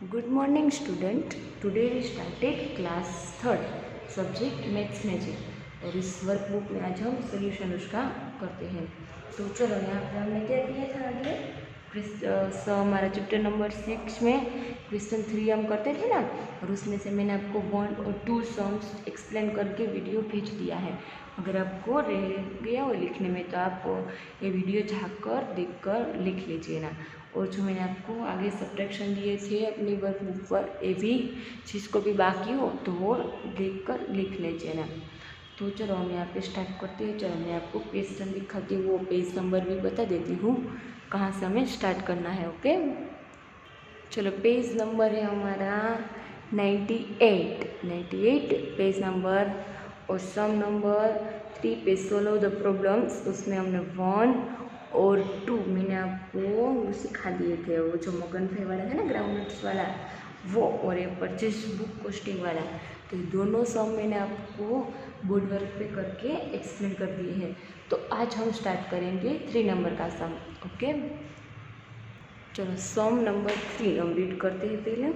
Good morning student. Today we started class third subject maths magic और इस workbook में आज हम सोल्यूशन उसका करते हैं। तो चलो यहाँ पे हमने क्या किया था आगे हमारा चैप्टर नंबर 6 में क्वेश्चन 3 हम करते थे ना, और उसमें से मैंने आपको 1 और 2 सम्स एक्सप्लेन करके वीडियो भेज दिया है। अगर आपको रह गया हो लिखने में तो आप ये वीडियो झाँककर देखकर लिख लीजिए ना। और जो मैंने आपको आगे सब्ट्रैक्शन दिए थे अपनी वर्कबुक पर, ये भी जिसको भी बाकी हो तो वो देख कर लिख लीजिए ना। तो चलो हम यहाँ पे स्टार्ट करते हैं। चलो मैं आपको क्वेश्चन दिखाती हूँ, वो पेज नंबर भी बता देती हूँ कहाँ से हमें स्टार्ट करना है। ओके चलो पेज नंबर है हमारा 98 पेज नंबर, और सम नंबर 3 पे सोल्व द प्रॉब्लम्स, उसमें हमने 1 और 2 मैंने आपको सिखा दिए थे। वो जो मगन फे वाला है ना, ग्राउंड वाला, वो, और ये परचेज बुक कॉस्टिंग वाला, तो ये दोनों सम मैंने आपको बोर्ड वर्क पे करके एक्सप्लेन कर दिए हैं। तो आज हम स्टार्ट करेंगे 3 नंबर का सम। ओके चलो सम नंबर 3 हम रीड करते हैं पहले।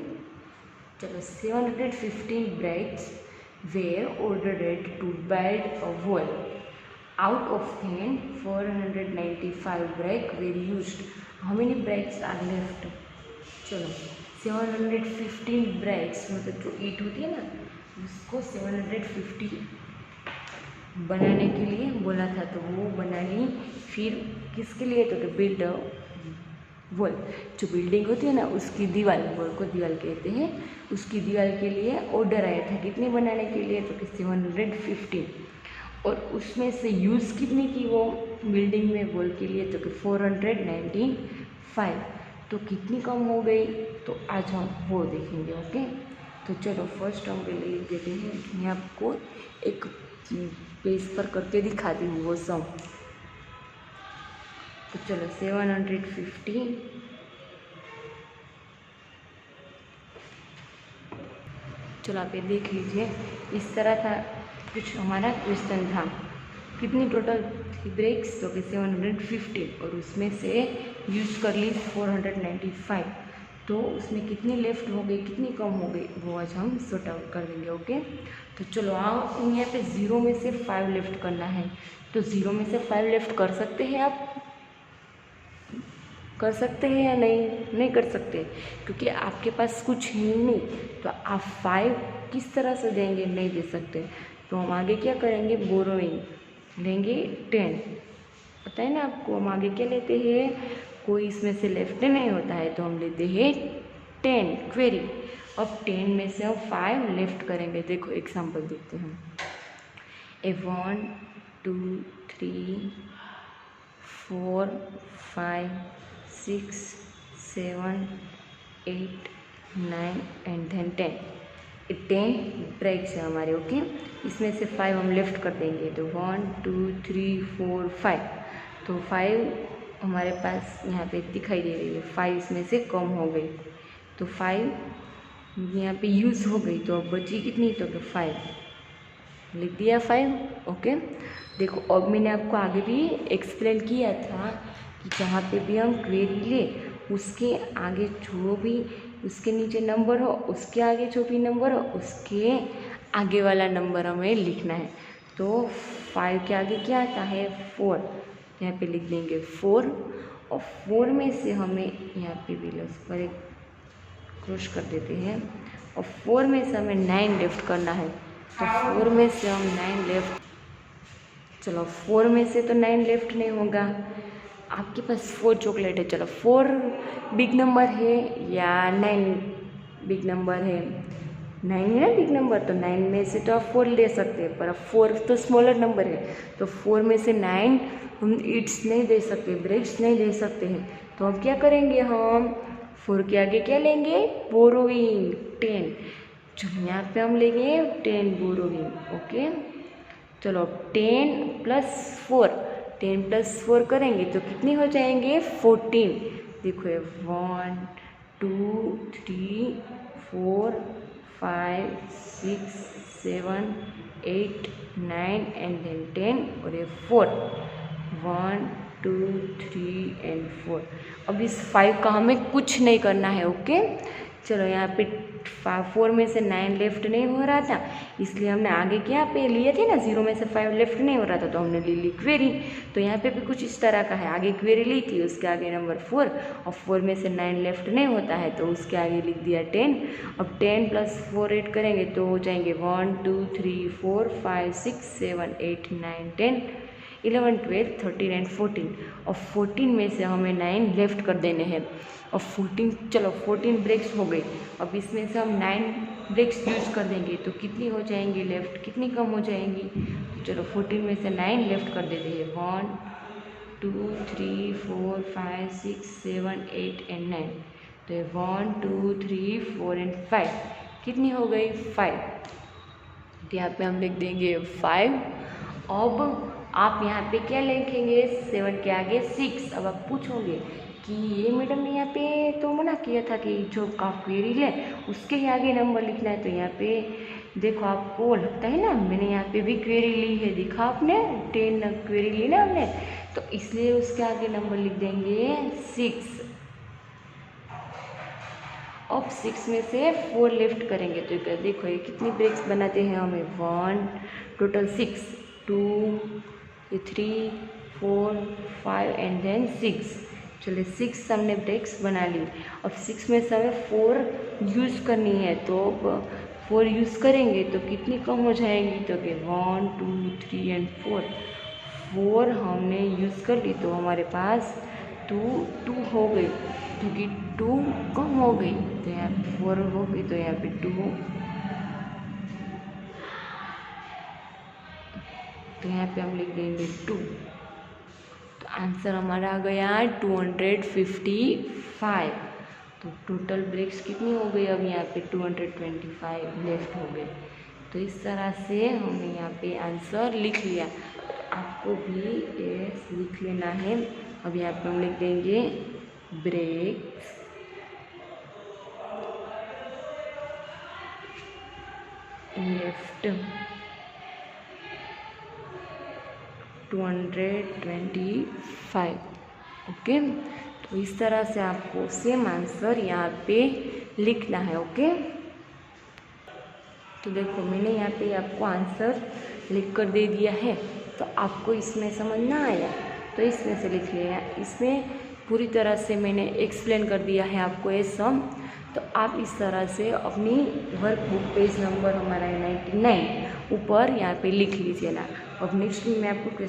चलो 715 bricks were ordered to build a wall. Out of them 495 bricks were used. How many bricks are left? चलो 715 bricks मतलब जो ईंट होती है ना, उसको 750 बनाने के लिए बोला था, तो वो बना ली। फिर किसके लिए? तो बिल्ड वॉल, जो बिल्डिंग होती है ना उसकी दीवार, वॉल को दीवार कहते हैं, उसकी दीवार के लिए ऑर्डर आया था कितने बनाने के लिए? तो 750। और उसमें से यूज़ कितनी की वो बिल्डिंग में वॉल के लिए? तो 495। तो कितनी कम हो गई? तो आज हम वो देखेंगे। ओके तो चलो फर्स्ट हम पहले लिख देते हैं। मैं आपको एक पेज पर करके दिखाती हूँ वो सम। तो चलो 750 चलो आप ये देख लीजिए, इस तरह था कुछ हमारा क्वेश्चन था। कितनी टोटल थी ब्रेक्स? तो 750, और उसमें से यूज़ कर ली 495। तो उसमें कितनी लेफ्ट हो गई, कितनी कम हो गई, वो आज हम सॉर्ट आउट कर देंगे। ओके तो चलो आप यहाँ पे 0 में से 5 लेफ्ट करना है। तो 0 में से 5 लेफ्ट कर सकते हैं आप? कर सकते हैं या नहीं कर सकते, क्योंकि आपके पास कुछ है नहीं। तो आप 5 किस तरह से देंगे? नहीं दे सकते। तो हम आगे क्या करेंगे? बोरोइंग लेंगे 10। पता है ना आपको, हम आगे क्या लेते हैं? कोई इसमें से लेफ्ट नहीं होता है तो हम लेते हैं 10 क्वेरी। अब 10 में से हम 5 लेफ्ट करेंगे। देखो एग्जाम्पल देखते हैं। 1 2 3 4 5 6 7 8 9 एंड देन 10। 10 ब्रेक्स है हमारे। ओके इसमें से 5 हम लेफ्ट कर देंगे। तो 1 2 3 4 5। तो 5 हमारे पास यहाँ पे दिखाई दे रही है, 5 इसमें से कम हो गई। तो 5 यहाँ पे यूज़ हो गई, तो अब बची कितनी? तो 5 लिख दिया 5। ओके देखो अब मैंने आपको आगे भी एक्सप्लेन किया था कि जहाँ पे भी हम क्वेरी ले, उसके आगे जो भी उसके नीचे नंबर हो, उसके आगे जो भी नंबर हो, उसके आगे वाला नंबर हमें लिखना है। तो 5 के आगे क्या आता है? 4। यहाँ पे लिख देंगे 4, और 4 में से हमें यहाँ पे भी उस पर एक क्रॉस कर देते हैं, और 4 में से हमें 9 लेफ्ट करना है। तो 4 में से हम 9 लेफ्ट, चलो 4 में से तो 9 लेफ्ट नहीं होगा। आपके पास 4 चॉकलेट है, चलो 4 बिग नंबर है या 9 बिग नंबर है? 9 है ना बिग नंबर, तो 9 में से तो आप 4 ले सकते हैं, पर अब 4 तो स्मॉलर नंबर है। तो 4 में से 9 हम ईट्स नहीं दे सकते, ब्रेक्स नहीं दे सकते हैं। तो हम क्या करेंगे? हम 4 के आगे क्या लेंगे? बोरोइंग 10। चलो यहाँ पे हम लेंगे 10 बोरोइंग। ओके चलो 10 + 4, 10 + 4 करेंगे तो कितनी हो जाएंगे? 14। देखो ये 1 2 3 4 5 6 7 8 9 एंड देन 10, और ये 4 1 2 3 एंड 4। अब इस 5 का हमें कुछ नहीं करना है। ओके चलो यहाँ पे 4 में से 9 लेफ्ट नहीं हो रहा था, इसलिए हमने आगे क्या पे लिए थे ना, 0 में से 5 लेफ्ट नहीं हो रहा था, तो हमने ले ली क्वेरी। तो यहाँ पे भी कुछ इस तरह का है, आगे क्वेरी ली थी, उसके आगे नंबर 4, और 4 में से 9 लेफ्ट नहीं होता है तो उसके आगे लिख दिया 10। अब 10 + 4 ऐड करेंगे तो हो जाएंगे 1 2 3 4 5 6 7 8 9 10 11 12 13 एंड 14। और 14 में से हमें 9 लेफ्ट कर देने हैं। और 14, चलो 14 ब्रेक्स हो गए। अब इसमें से हम 9 ब्रेक्स यूज कर देंगे तो कितनी हो जाएंगी लेफ्ट, कितनी कम हो जाएंगी। तो चलो 14 में से 9 लेफ्ट कर देते हैं, 1 2 3 4 5 6 7 8 एंड 9। तो 1 2 3 4 एंड 5 कितनी हो गई 5। तो यहाँ पे हम लिख देंगे 5। अब आप यहाँ पे क्या लिखेंगे, 7 के आगे 6। अब आप पूछोगे कि ये मैडम ने यहाँ पे तो मना किया था कि जो का क्वेरी ले उसके ही आगे नंबर लिखना है। तो यहाँ पे देखो आपको लगता है ना, मैंने यहाँ पे भी क्वेरी ली है, दिखा आपने 10 क्वेरी ली ना हमने, तो इसलिए उसके आगे नंबर लिख देंगे 6। अब 6 में से 4 लेफ्ट करेंगे तो देखो ये कितनी ब्रेक्स बनाते हैं हमें, 1 टोटल 6 2 3 4 5 एंड देन 6। चलिए 6 हमने ब्रेक्स बना ली। अब 6 में से हमें 4 यूज़ करनी है, तो अब 4 यूज़ करेंगे तो कितनी कम हो जाएंगी, तो कि 1 2 3 एंड 4 हमने यूज़ कर ली तो हमारे पास 2 हो गई, क्योंकि 2 कम हो गई तो यहाँ पे 4 हो गई, तो यहाँ पे 2, तो यहाँ पे हम लिख देंगे 2। तो आंसर हमारा आ गया 255। तो टोटल ब्रेक्स कितनी हो गई, अब यहाँ पे 225 लेफ्ट हो गए। तो इस तरह से हमने यहाँ पे आंसर लिख लिया। आपको भी ये लिख लेना है। अब यहाँ पे हम लिख देंगे ब्रेक्स लेफ्ट 225। ओके, तो इस तरह से आपको सेम आंसर यहाँ पे लिखना है। ओके, तो देखो मैंने यहाँ पे आपको आंसर लिख कर दे दिया है। तो आपको इसमें समझ ना आया तो इसमें से लिख लिया, इसमें पूरी तरह से मैंने एक्सप्लेन कर दिया है आपको ये सम। तो आप इस तरह से अपनी वर्कबुक पेज नंबर हमारा है 99 ऊपर यहाँ पे लिख लीजिए ना। अब नेक्स्ट में मैं आपको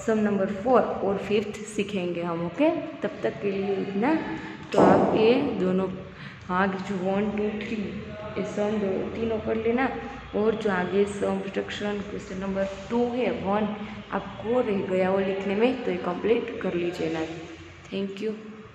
सम नंबर 4 और 5th सीखेंगे हम। ओके, तब तक के लिए इतना। तो आप ये दोनों आगे जो 1 2 3 ये सम तीनों कर लेना, और जो आगे सब्ट्रैक्शन क्वेश्चन नंबर 2 है 1 आपको रह गया वो लिखने में, तो ये कंप्लीट कर लीजिए ना। Thank you.